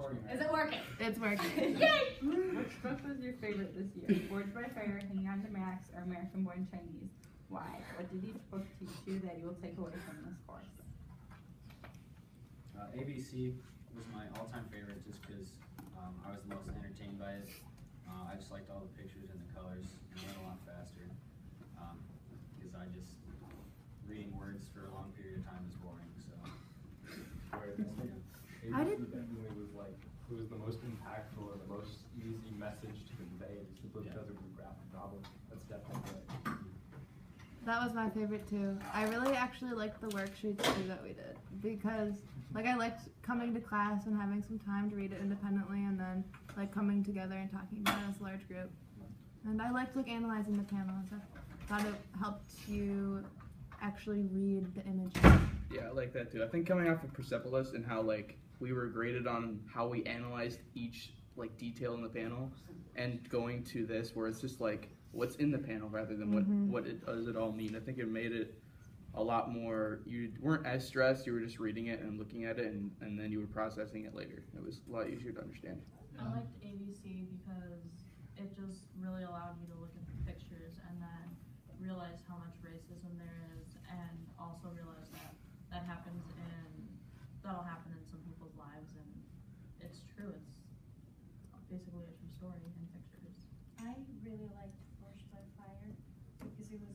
recording, right? Is it working? It's working. Yay! Which book was your favorite this year? Forged by Fire, Hanging On to Max, or American Born Chinese? Why? What did each book teach you that you will take away from this course? ABC was my all-time favorite just because I was the most entertained by it. I just liked all the pictures and the colors, and it went a lot faster. Because reading words for a long period of time is boring. So. I did. Definitely was like it was the most impactful or the most easy message to convey, just simply because it was a graphic novel. That's definitely right. That was my favorite too. I really actually liked the worksheets too that we did because like I liked coming to class and having some time to read it independently and then like coming together and talking about it as a large group. And I liked like analyzing the panels. I thought it helped you actually read the images. Yeah, I like that too. I think coming off of Persepolis and how like we were graded on how we analyzed each like detail in the panel, and going to this where it's just like what's in the panel rather than what it does it all mean. I think it made it a lot more. You weren't as stressed. You were just reading it and looking at it, and then you were processing it later. It was a lot easier to understand. I liked ABC because it just really allowed you to look at the pictures and then realize how much racism there is, and also realize that that'll happen in some people's lives, and it's true. It's basically a true story in pictures. I really liked Forged by Fire because it was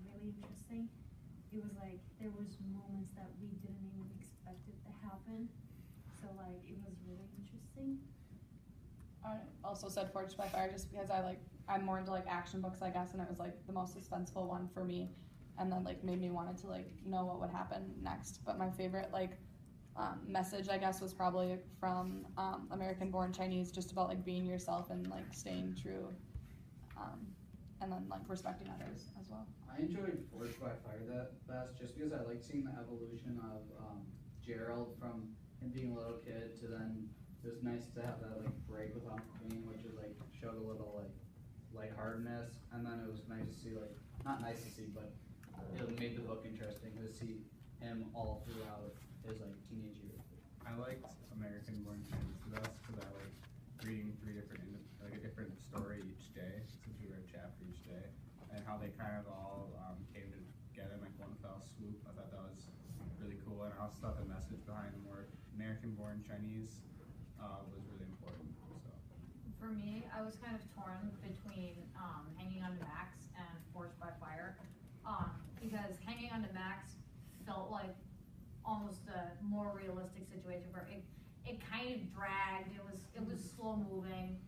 really interesting. It was like there was moments that we didn't even expect it to happen, so like it was really interesting. I also said Forged by Fire just because I'm more into like action books, I guess, and it was like the most suspenseful one for me, and then like made me wanted to like know what would happen next. But my favorite message, I guess, was probably from American Born Chinese, just about like being yourself and like staying true, and then like respecting others as well. I enjoyed Forged by Fire the best just because I liked seeing the evolution of Gerald from him being a little kid to then it was nice to have that like break with Uncle Queen, which is like showed a little like lightheartedness, and then it was nice to see not nice to see, but it made the book interesting to see him all throughout his like teenage years. I liked American Born Chinese the best because I liked reading a different story each day, since we read a chapter each day, and how they kind of all came together in like one fell swoop. I thought that was really cool, and I also thought the message behind the more American Born Chinese was really important. So For me, I was kind of torn between Hanging On to Max and Forged by Fire, because Hanging On to Max felt like almost a more realistic situation where it kind of dragged. It was slow moving.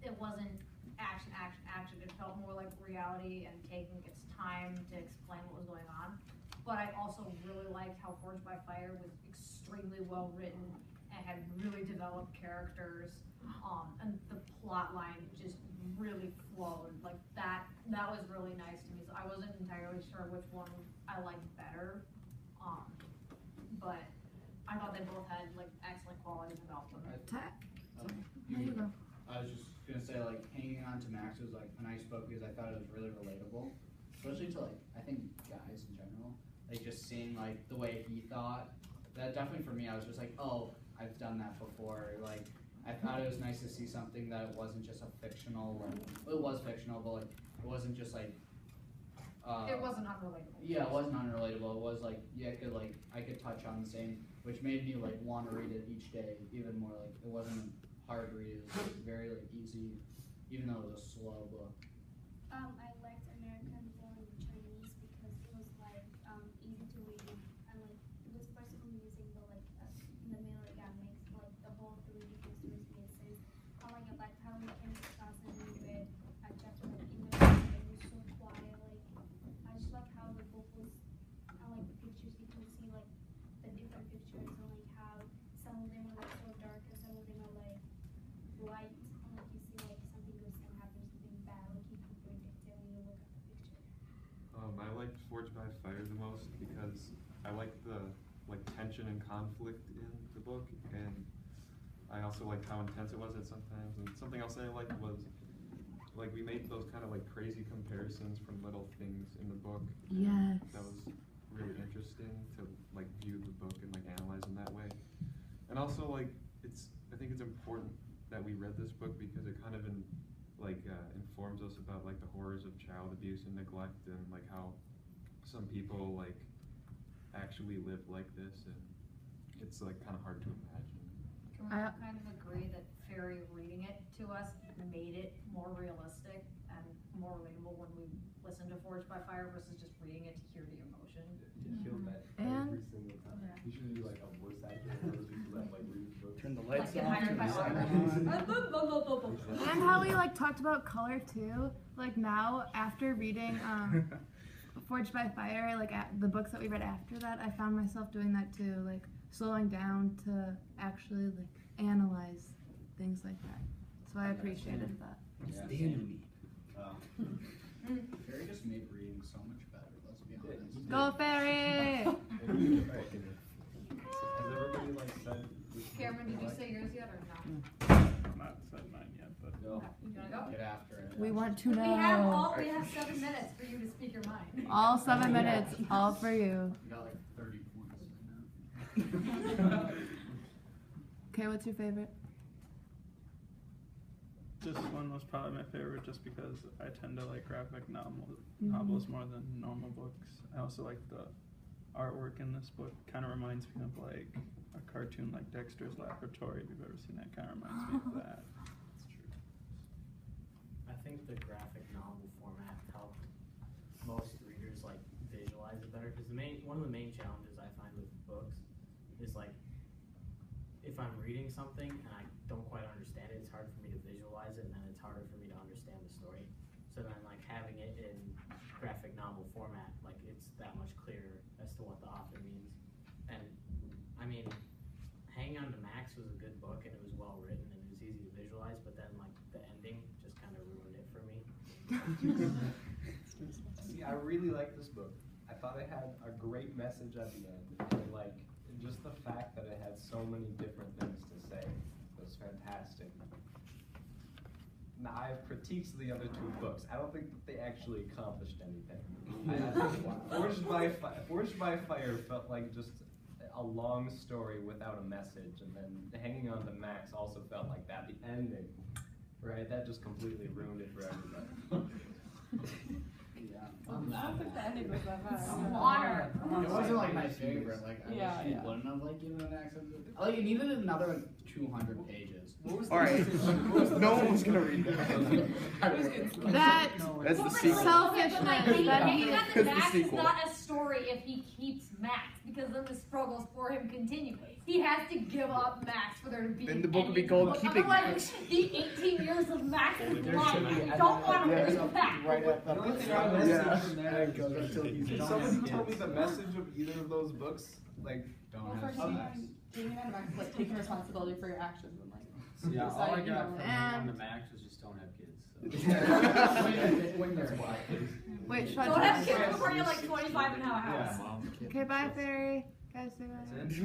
It wasn't action. It felt more like reality and taking its time to explain what was going on. But I also really liked how Forged by Fire was extremely well written and had really developed characters, and the plot line just really flowed. Like that was really nice to me. So I wasn't entirely sure which one I liked better, but I thought they both had like excellent qualities about them. I was just gonna say Hanging On to Max was like a nice book because I thought it was really relatable, especially to I think guys in general. Just seeing the way he thought. That definitely for me, I was just like, oh, I've done that before. I thought it was nice to see something that wasn't just a fictional. It was fictional, but it wasn't just it wasn't unrelatable. Yeah, it wasn't unrelatable. It was I could touch on the same, which made me want to read it each day even more. It wasn't hard to read. It was very easy, even though it was a slow book. I liked American Born Chinese because it was easy to read and it was personal music, but in the middle it makes the whole three different stories make sense. I like how we came to class and we read a chapter even though it was so quiet. I just like how the book was. I like the pictures. You can see the different pictures and how some of them are so dark and some of them are light. And you see something good's gonna happen, something bad. You can predict it when you look at the picture. I liked Forged by Fire the most because I liked the tension and conflict in the book, and I also liked how intense it was at sometimes. And something else that I liked was we made those kind of crazy comparisons from little things in the book. Yes. That was really interesting to view the book and analyze in that way. And also I think it's important that we read this book because it kind of informs us about like the horrors of child abuse and neglect and like how some people like actually live like this, and it's like kind of hard to imagine. Can we kind of agree that Fairy reading it to us made it more realistic and more relatable when we listened to Forged by Fire versus just reading it to hear the emotion? You feel that every single time. You should do like a voice actor for those people that like read books. Turn the lights Like get off. hired by And how we like talked about color too. Like now, after reading Forged by Fire, like the books that we read after that, I found myself doing that too, like slowing down to actually like analyze things like that. So I appreciated that. Fairy just made reading so much better, let's be honest. Go Fairy! Has everybody like said? Cameron, did you say yours yet or no? Not said mine yet, but Go. You wanna go? Get after it. We want to We have know. 7 minutes for you to speak your mind. All 7 minutes, all for you. You got like 30 points right now. Okay, what's your favorite? this one was probably my favorite just because I tend to like graphic novels more than normal books. I also like the artwork in this book. Kind of reminds me of like a cartoon like Dexter's Laboratory. If you've ever seen that, kind of reminds me of that. That's true. I think the graphic novel format helped most readers like visualize it better, because one of the main challenges I find with books is like if I'm reading something and I don't quite understand it, it's hard for me to visualize it, and then it's harder for me to understand the story. So then like having it in graphic novel format, like it's that much clearer as to what the author means. And I mean, Hanging On to Max was a good book and it was well written and it was easy to visualize, but then like the ending just kind of ruined it for me. See, I really like this book. I thought it had a great message at the end, and like just the fact that it had so many different things to say was fantastic. Now I have critiques of the other two books. I don't think that they actually accomplished anything. Forged by Fire felt like just a long story without a message, and then Hanging On to Max also felt like that. The ending, right? That just completely ruined it for everybody. Yeah. I don't think the ending was that bad. Water. It wasn't like my favorite. Like I Yeah, wish yeah. you wouldn't have like given an accent. Like it needed another like 200 pages. All right, no one's gonna read that. That That's the But sequel. selfishness. Hanging On That's to the Max is sequel. not a story if he keeps Max, because then the struggles for him continue. He has to give up Max for there to be. Then the book would be any called book. Keeping Otherwise, Max. the 18 years of Max's There life, should be- you don't want to there's read a- back. right at the only thing I Yeah. messaged in there is can somebody tell me the message of either of those books? Like, Don't Well, have for Hanging On to Max, like taking responsibility for your actions and like. Yeah, all I deciding, got you know, from Hang On And- to Max was just don't have kids. when they're Wait, should I Don't have try? kids before you're like 25 and have a house. Okay, bye, Fairy. Guys, say bye. That's it.